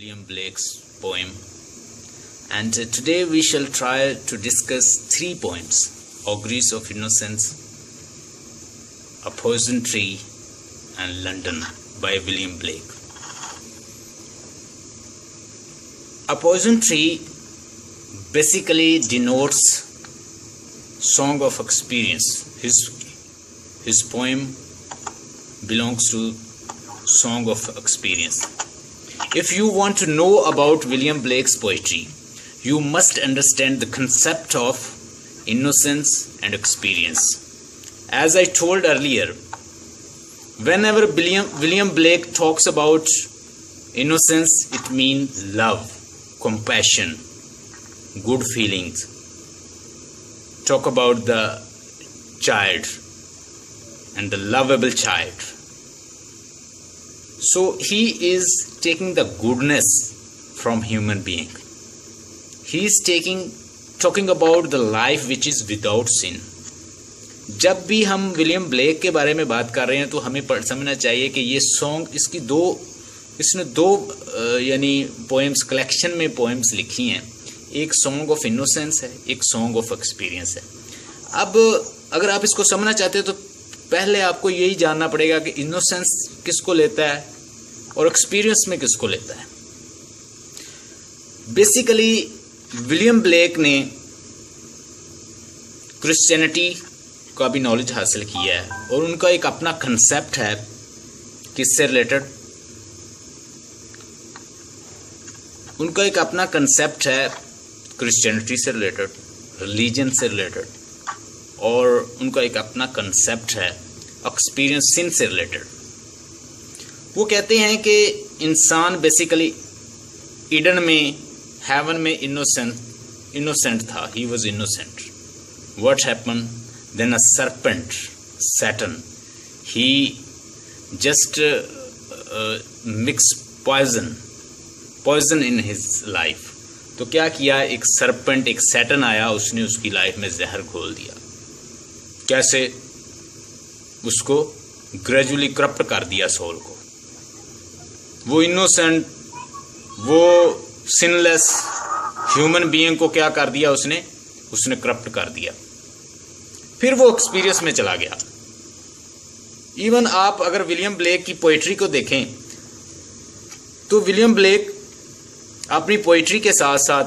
William Blake's poem, and today we shall try to discuss 3 poems: Auguries of Innocence, A Poison Tree, and London by William Blake. A Poison Tree basically denotes song of experience. His poem belongs to song of experience. If you want to know about William Blake's poetry, you must understand the concept of innocence and experience. As I told earlier, whenever William Blake talks about innocence, it means love, compassion, good feelings. Talk about the child and the lovable child. So he is taking the goodness from human being. He is talking about the life which is without sin. जब भी हम William Blake के बारे में बात कर रहे हैं तो हमें समझना चाहिए कि ये सॉन्ग इसने दो यानी पोएम्स कलेक्शन में पोएम्स लिखी हैं. एक सॉन्ग ऑफ इनोसेंस है, एक सॉन्ग ऑफ एक्सपीरियंस है. अब अगर आप इसको समझना चाहते हैं तो पहले आपको यही जानना पड़ेगा कि इनोसेंस किसको लेता है और एक्सपीरियंस में किसको लेता है. बेसिकली विलियम ब्लेक ने क्रिश्चियनिटी का भी नॉलेज हासिल किया है और उनका एक अपना कंसेप्ट है किससे रिलेटेड. उनका एक अपना कंसेप्ट है क्रिश्चियनिटी से रिलेटेड, रिलीजन से रिलेटेड, और उनका एक अपना कंसेप्ट है एक्सपीरियंस सिन से रिलेटेड. वो कहते हैं कि इंसान बेसिकली ईडन में, हेवन में इनोसेंट था. He was innocent. What happen then? A serpent, Satan, he just mix poison in his life. तो क्या किया? एक सरपेंट, एक सैटन आया, उसने उसकी लाइफ में जहर घोल दिया. कैसे? उसको ग्रेजुअली करप्ट कर दिया सोल को. वो इनोसेंट, वो सिनलेस ह्यूमन बीइंग को क्या कर दिया? उसने करप्ट कर दिया. फिर वो एक्सपीरियंस में चला गया. इवन आप अगर विलियम ब्लेक की पोइट्री को देखें तो विलियम ब्लेक अपनी पोइट्री के साथ साथ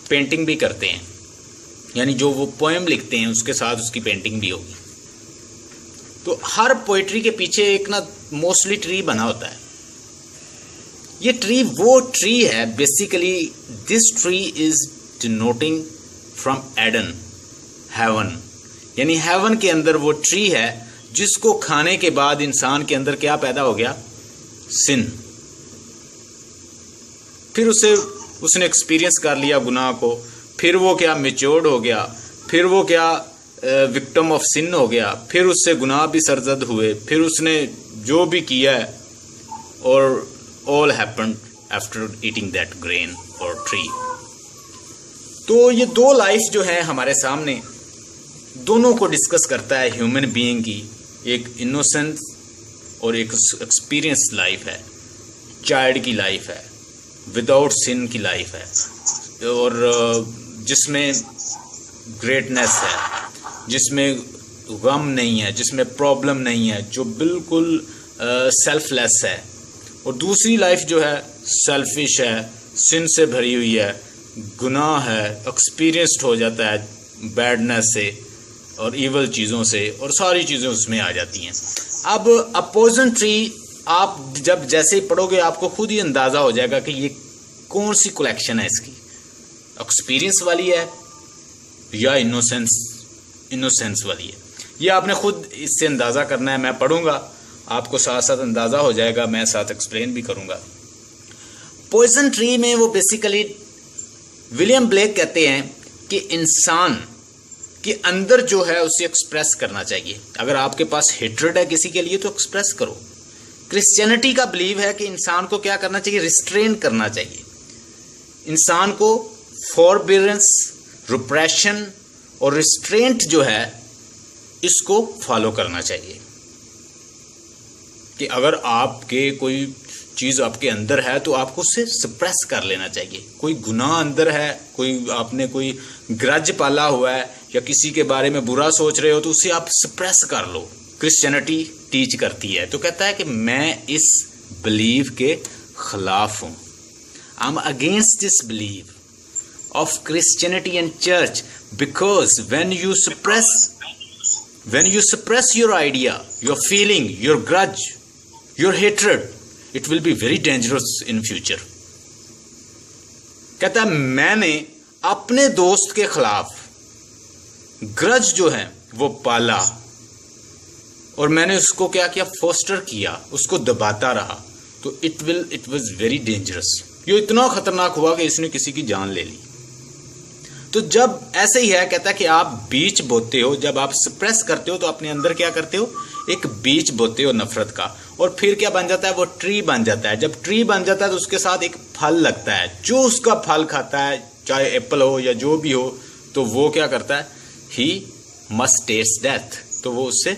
पेंटिंग भी करते हैं. यानी जो वो पोएम लिखते हैं उसके साथ उसकी पेंटिंग भी होगी. तो हर पोइट्री के पीछे एक ना मोस्टली ट्री बना होता है. ये ट्री वो ट्री है. Basically this tree is denoting from Eden, heaven. यानी हेवन के अंदर वो ट्री है जिसको खाने के बाद इंसान के अंदर क्या पैदा हो गया? सिन. फिर उसने एक्सपीरियंस कर लिया गुनाह को. फिर वो क्या? मैच्योर्ड हो गया. फिर वो क्या? विक्टिम ऑफ सिन हो गया. फिर उससे गुनाह भी सरजद हुए. फिर उसने जो भी किया है, और all happened after eating that grain और ट्री. तो ये दो लाइफ जो है हमारे सामने, दोनों को डिस्कस करता है ह्यूमन बीइंग की. एक इनोसेंस और एक एक्सपीरियंस लाइफ है, चाइल्ड की लाइफ है, विदाउट सिन की लाइफ है, और जिसमें ग्रेटनेस है, जिसमें गम नहीं है, जिसमें प्रॉब्लम नहीं है, जो बिल्कुल सेल्फलेस है. और दूसरी लाइफ जो है सेल्फिश है, सिन से भरी हुई है, गुनाह है, एक्सपीरियंस्ड हो जाता है बैडनेस से और इवल चीज़ों से, और सारी चीज़ें उसमें आ जाती हैं. अब अ पॉइजन ट्री आप जब जैसे ही पढ़ोगे आपको खुद ही अंदाज़ा हो जाएगा कि ये कौन सी कलेक्शन है इसकी. एक्सपीरियंस वाली है या इनोसेंस वाली है. ये आपने खुद इससे अंदाज़ा करना है. मैं पढ़ूंगा, आपको साथ साथ अंदाज़ा हो जाएगा, मैं साथ एक्सप्लेन भी करूंगा. पॉइजन ट्री में वो बेसिकली विलियम ब्लेक कहते हैं कि इंसान के अंदर जो है उसे एक्सप्रेस करना चाहिए. अगर आपके पास हेट्रेड है किसी के लिए तो एक्सप्रेस करो. क्रिश्चियनिटी का बिलीव है कि इंसान को क्या करना चाहिए? रिस्ट्रेन करना चाहिए. इंसान को फॉरबियरेंस, रिप्रेशन और रिस्ट्रेंट जो है इसको फॉलो करना चाहिए. कि अगर आपके कोई चीज़ आपके अंदर है तो आपको उसे सप्रेस कर लेना चाहिए। कोई गुनाह अंदर है, कोई आपने कोई ग्रज पाला हुआ है या किसी के बारे में बुरा सोच रहे हो तो उसे आप सप्रेस कर लो। क्रिश्चियनिटी टीच करती है, तो कहता है कि मैं इस बिलीव के खिलाफ हूँ। I am against this believe of Christianity and church, because when you suppress your idea, your feeling, your grudge, your hatred, it will be very dangerous in future. कहता है मैंने अपने दोस्त के खिलाफ ग्रज जो है वो पाला और मैंने उसको क्या किया, फोस्टर किया, उसको दबाता रहा, तो it was very dangerous. ये इतना खतरनाक हुआ कि इसने किसी की जान ले ली। तो जब ऐसे ही है, कहता है कि आप बीज बोते हो, जब आप सप्रेस करते हो तो अपने अंदर क्या करते हो, एक बीज बोते हो नफरत का, और फिर क्या बन जाता है, वो ट्री बन जाता है। जब ट्री बन जाता है तो उसके साथ एक फल लगता है, जो उसका फल खाता है, चाहे एप्पल हो या जो भी हो, तो वो क्या करता है, ही मस्ट टेस्ट डेथ, तो वो उससे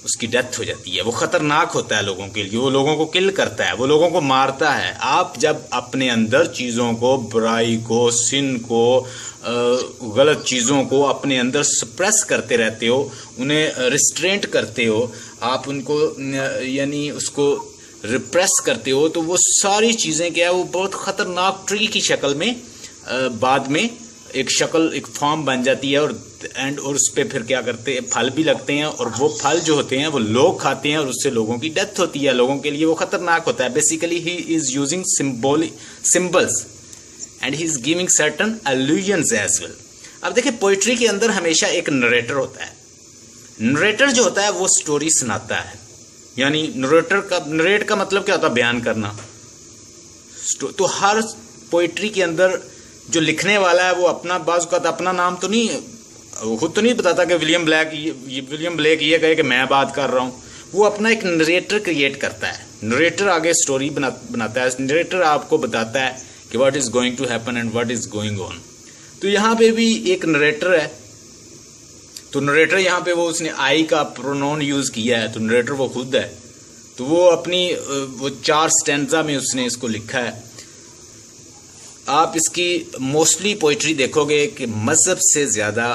उसकी डेथ हो जाती है। वो खतरनाक होता है लोगों के लिए, वो लोगों को किल करता है, वो लोगों को मारता है। आप जब अपने अंदर चीज़ों को, बुराई को, सिन को, गलत चीज़ों को अपने अंदर सप्रेस करते रहते हो, उन्हें रिस्ट्रेंट करते हो, आप उनको यानी उसको रिप्रेस करते हो, तो वो सारी चीज़ें क्या है, वो बहुत ख़तरनाक ट्री की शक्ल में बाद में एक शक्ल, एक फॉर्म बन जाती है, और उस पर फिर क्या करते हैं, फल भी लगते हैं, और वो फल जो होते हैं वो लोग खाते हैं और उससे लोगों की डेथ होती है। लोगों के लिए वो खतरनाक होता है। Basically he is using symbols and he is giving certain allusions as well. अब देखिए, पोइट्री के अंदर हमेशा एक नरेटर होता है। नरेटर जो होता है वो स्टोरी सुनाता है, यानी नरेट का मतलब क्या होता है, बयान करना। तो हर पोइट्री के अंदर जो लिखने वाला है वो अपना बाज़ का अपना नाम तो नहीं, खुद तो नहीं बताता कि विलियम ब्लेक ये कहे कि मैं बात कर रहा हूँ। वो अपना एक नरेटर क्रिएट करता है। नरेटर आगे स्टोरी बनाता है। नरेटर आपको बताता है कि what is going to happen and what is going on. तो यहाँ पे भी एक नरेटर है। तो नरेटर यहाँ पे वो उसने आई का प्रोनाउन यूज़ किया है, तो नरेटर वो खुद है। तो वो अपनी वो 4 स्टैंजा में उसने इसको लिखा है। आप इसकी मोस्टली पोइट्री देखोगे कि मज़हब से ज़्यादा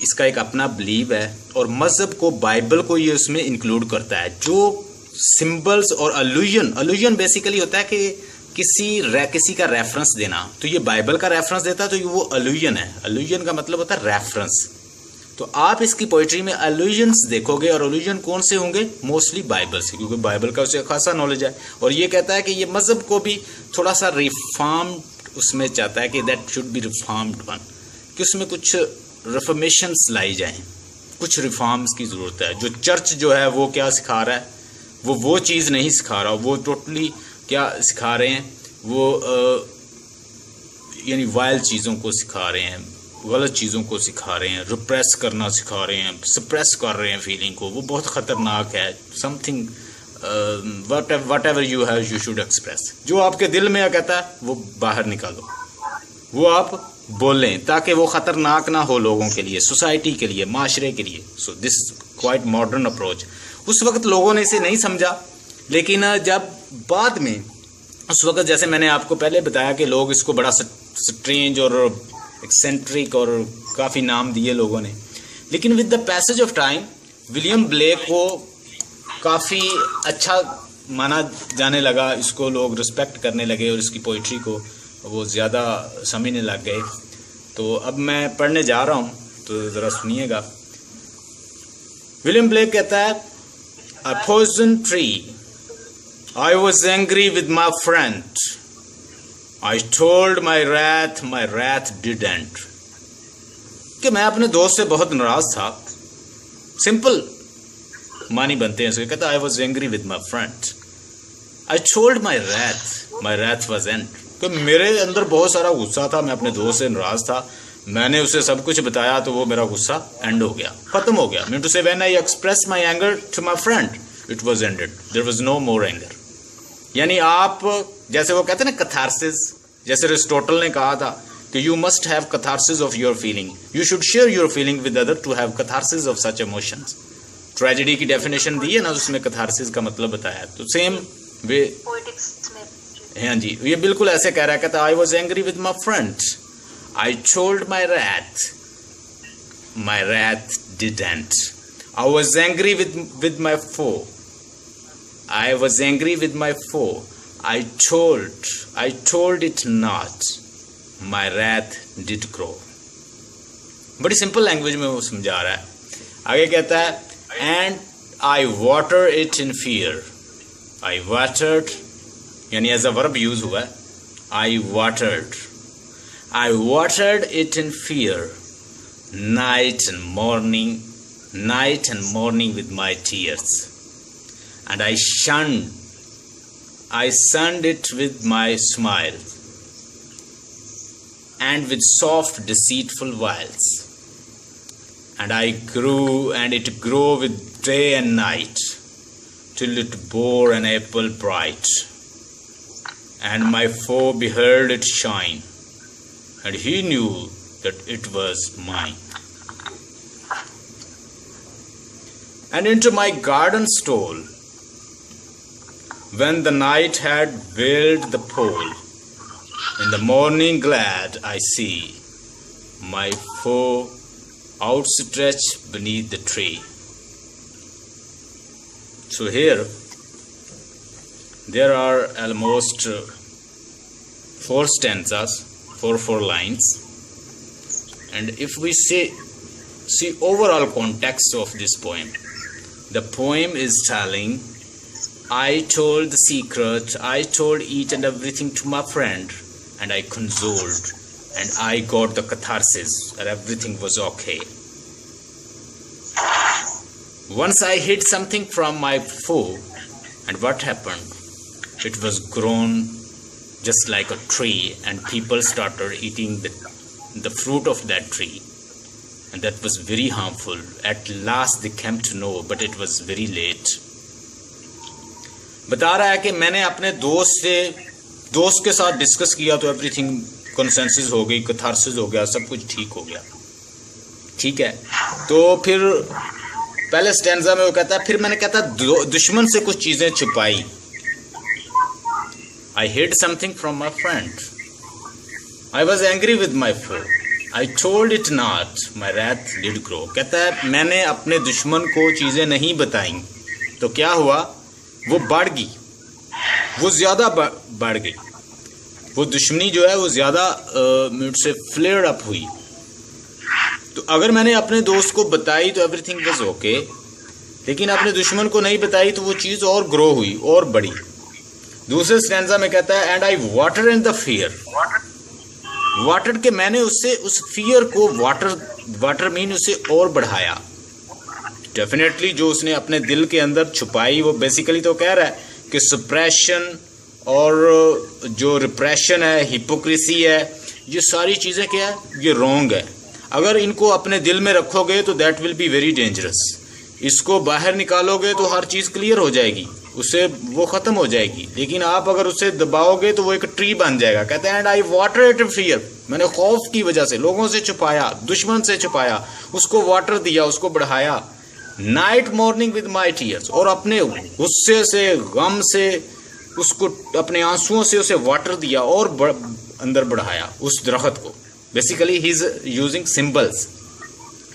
इसका एक अपना बिलीव है, और मज़हब को, बाइबल को ये उसमें इंक्लूड करता है। जो सिंबल्स और अलूजन बेसिकली होता है कि किसी का रेफरेंस देना। तो ये बाइबल का रेफरेंस देता है, तो वो अलूजन है। अलूजन का मतलब होता है रेफरेंस। तो आप इसकी पोइट्री में अलूजन्स देखोगे, और अलूजन कौन से होंगे, मोस्टली बाइबल से, क्योंकि बाइबल का उसे खासा नॉलेज है। और ये कहता है कि ये मज़हब को भी थोड़ा सा रिफॉर्म उसमें चाहता है कि that should be reformed one, कि उसमें कुछ रिफॉर्मेशंस लाई जाएं, कुछ रिफॉर्म्स की ज़रूरत है। जो चर्च जो है वो क्या सिखा रहा है, वो चीज़ नहीं सिखा रहा। वो टोटली क्या सिखा रहे हैं, वो यानी वाइल्ड चीज़ों को सिखा रहे हैं, गलत चीज़ों को सिखा रहे हैं, रिप्रेस करना सिखा रहे हैं, सप्रेस कर रहे हैं फीलिंग को। वो बहुत ख़तरनाक है। Something whatever you have you should express। जो आपके दिल में कहता है वो बाहर निकालो, वो आप बोलें, ताकि वो ख़तरनाक ना हो लोगों के लिए, सोसाइटी के लिए, माशरे के लिए। So this quite modern approach. उस वक्त लोगों ने इसे नहीं समझा, लेकिन जब बाद में, उस वक्त जैसे मैंने आपको पहले बताया कि लोग इसको बड़ा स्ट्रेंज और एक्सेंट्रिक और काफ़ी नाम दिए लोगों ने, लेकिन with the passage of time William Blake को काफ़ी अच्छा माना जाने लगा। इसको लोग रिस्पेक्ट करने लगे और इसकी पोइट्री को वो ज़्यादा समझने लग गए। तो अब मैं पढ़ने जा रहा हूँ, तो ज़रा सुनिएगा। विलियम ब्लेक कहता है, a poison tree, I was angry with my friend, I told my wrath didn't. कि मैं अपने दोस्त से बहुत नाराज था। सिंपल मानी बनते हैं इसके। कहता I was angry with my friend, I told my wrath was end. कि मेरे अंदर बहुत सारा गुस्सा था, मैं अपने दोस्त से नाराज था, मैंने उसे सब कुछ बताया, तो वो मेरा गुस्सा एंड हो गया, खत्म हो गया। Mean to say when I express my anger to my friend, it was ended, there was no more anger. यानी आप जैसे वो कहते हैं ना कैथारसिस, जैसे अरिस्टोटल ने कहा था कि you must have catharsis of your feeling, you should share your feeling with other to have catharsis of such emotions. Tragedy की डेफिनेशन दी है ना, उसमें कैथारसिस का मतलब बताया। तो सेम वे पोएटिक्स में हाँ जी, ये बिल्कुल ऐसे कह रहा है, कहता I was angry with my friend, I told my wrath didn't. I was angry with my foe. I was angry with my foe. I told it not. My wrath did grow. बड़ी simple language में वो समझा रहा है। आगे कहता है and I water it in fear. I watered यानी एज अ वर्ब यूज हुआ है। I watered it in fear, night and morning with my tears, and I shunned it with my smile, and with soft deceitful wiles, and it grew with day and night, till it bore an apple bright, and my foe beheld it shine, and he knew that it was mine. And into my garden stole, when the night had veiled the pole, in the morning glad I see my foe outstretched beneath the tree. So here there are almost 4 stanzas, 4 lines, and if we see overall context of this poem, the poem is telling, I told the secret, I told each and everything to my friend, and I consoled, and I got the catharsis, and everything was okay. Once I hid something from my foe, and what happened? It was grown just like a tree, and people started eating the fruit of that tree, and that was very harmful. At last they came to know, but it was very late. बता रहा है कि मैंने अपने दोस्त के साथ discuss किया तो एवरीथिंग कंसेंसस हो गई, कैथारसिस हो गया, सब कुछ ठीक हो गया। ठीक है, तो फिर पहले स्टैंजा में वो कहता है, फिर मैंने कहता दुश्मन से कुछ चीजें छुपाई। I hid something from my friend. I was angry with my foe. I told it not. My wrath did grow. कहता है मैंने अपने दुश्मन को चीजें नहीं बताई तो क्या हुआ, वो बढ़ गई, वो ज्यादा बढ़ गई, वो दुश्मनी जो है वो ज्यादा मुझसे फ्लेयर अप हुई। तो अगर मैंने अपने दोस्त को बताई तो एवरीथिंग वाज ओके, लेकिन अपने दुश्मन को नहीं बताई तो वो चीज और ग्रो हुई और बढ़ी। दूसरे स्टैंजा में कहता है and I water in the fear, water के मैंने उससे उस फियर को वाटर मीन उसे और बढ़ाया। डेफिनेटली जो उसने अपने दिल के अंदर छुपाई वो बेसिकली तो कह रहा है कि सप्रेशन और जो रिप्रेशन है, हिपोक्रेसी है, ये सारी चीज़ें क्या है, ये रॉन्ग है। अगर इनको अपने दिल में रखोगे तो that will be very dangerous. इसको बाहर निकालोगे तो हर चीज़ क्लियर हो जाएगी, उससे वो ख़त्म हो जाएगी। लेकिन आप अगर उसे दबाओगे तो वो एक ट्री बन जाएगा। कहते हैं and I water it fear, मैंने खौफ की वजह से लोगों से छुपाया, दुश्मन से छुपाया, उसको वाटर दिया, उसको बढ़ाया। Night morning with my tears, और अपने गुस्से से, गम से, उसको अपने आंसुओं से उसे वाटर दिया और अंदर बढ़ाया उस दरख्त को। Basically he is using symbols,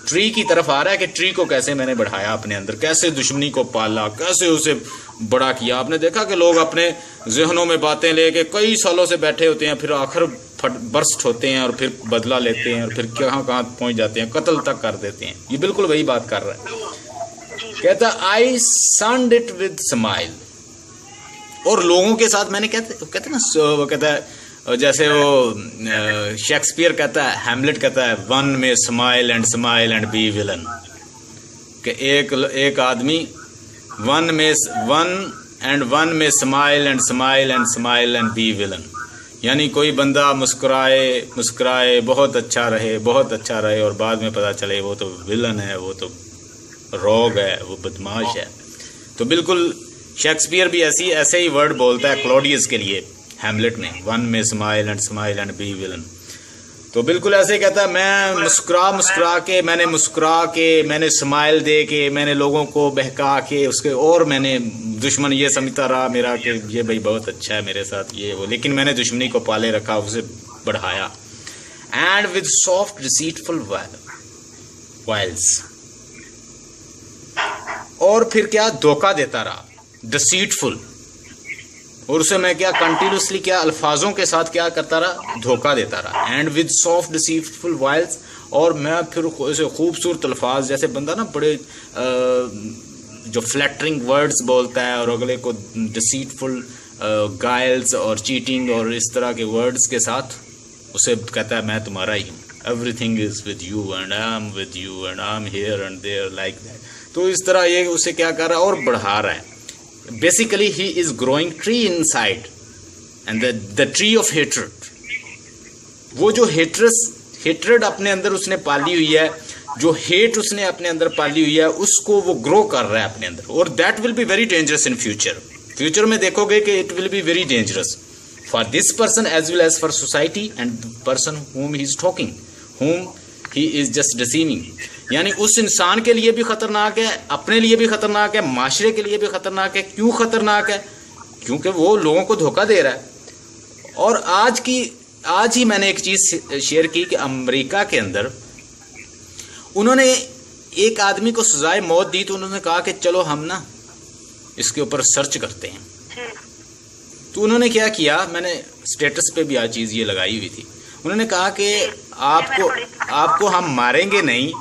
tree की तरफ आ रहा है कि ट्री को कैसे मैंने बढ़ाया अपने अंदर, कैसे दुश्मनी को पाला, कैसे उसे बड़ा किया। आपने देखा कि लोग अपने जहनों में बातें लेके कई सालों से बैठे होते हैं, फिर आखिर बर्स्ट होते हैं और फिर बदला लेते हैं और फिर कहाँ पहुँच जाते हैं, कत्ल तक कर देते हैं। ये बिल्कुल वही बात कर रहा है। कहता आई सन्ड इट विद स्माइल, और लोगों के साथ मैंने कहते ना, वो कहता है जैसे वो शेक्सपियर कहता है, हैमलेट कहता है वन में स्माइल एंड बी विलन, कि एक आदमी वन में स्माइल एंड बी विलन, यानी कोई बंदा मुस्कुराए बहुत अच्छा रहे और बाद में पता चले वो तो विलन है, वो तो रोग है, वो बदमाश है। तो बिल्कुल शेक्सपियर भी ऐसे ही वर्ड बोलता है क्लॉडियस के लिए हैमलेट में, वन में स्माइल एंड बी विलन। तो बिल्कुल ऐसे ही कहता है, मैं मुस्कुरा के मैंने स्माइल दे के मैंने लोगों को बहका के उसके, और मैंने दुश्मन ये समझता रहा मेरा कि ये भाई बहुत अच्छा है मेरे साथ ये वो, लेकिन मैंने दुश्मनी को पाले रखा, उसे बढ़ाया। एंड विद सॉफ्ट डिसीटफुल वाइल्स, और फिर क्या, धोखा देता रहा, डिसीटफुल, और उसे मैं क्या कंटिन्यूसली क्या अल्फाजों के साथ क्या करता रहा, धोखा देता रहा। एंड विद सॉफ्ट डिसीटफुल वाइल्स, और मैं फिर ऐसे खूबसूरत अल्फाज, जैसे बंदा ना बड़े जो फ्लैटरिंग वर्ड्स बोलता है और अगले को डिसीटफुल गाइल्स और चीटिंग और इस तरह के वर्ड्स के साथ उसे कहता है मैं तुम्हारा ही हूँ, everything is with you and I am with you and I am here and there like that. तो इस तरह ये उसे क्या कर रहा है और बढ़ा रहा है। Basically he is growing tree inside and the tree of hatred, वो जो hatred अपने अंदर उसने पाली हुई है, जो hate उसने अपने अंदर पाली हुई है, उसको वो ग्रो कर रहा है अपने अंदर, और that will be very dangerous in future में देखोगे कि it will be very dangerous for this person as well as for society and the person whom he is talking, whom he is just deceiving। यानी उस इंसान के लिए भी खतरनाक है, अपने लिए भी खतरनाक है, माशरे के लिए भी खतरनाक है। क्यों खतरनाक है? क्योंकि वो लोगों को धोखा दे रहा है। और आज ही मैंने एक चीज़ शेयर की कि अमेरिका के अंदर उन्होंने एक आदमी को सजाए मौत दी, तो उन्होंने कहा कि चलो हम ना इसके ऊपर सर्च करते हैं। तो उन्होंने क्या किया, मैंने स्टेटस पे भी आज चीज़ ये लगाई हुई थी, उन्होंने कहा कि आपको हम मारेंगे नहीं,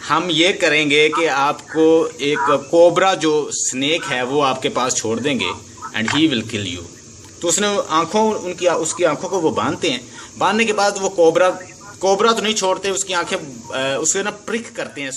हम ये करेंगे कि आपको एक कोबरा जो स्नेक है वो आपके पास छोड़ देंगे and he will kill you. तो उसने उसकी आंखों को वो बांधते हैं, बांधने के बाद वो कोबरा तो नहीं छोड़ते, उसकी आंखें उसके ना प्रिक करते हैं।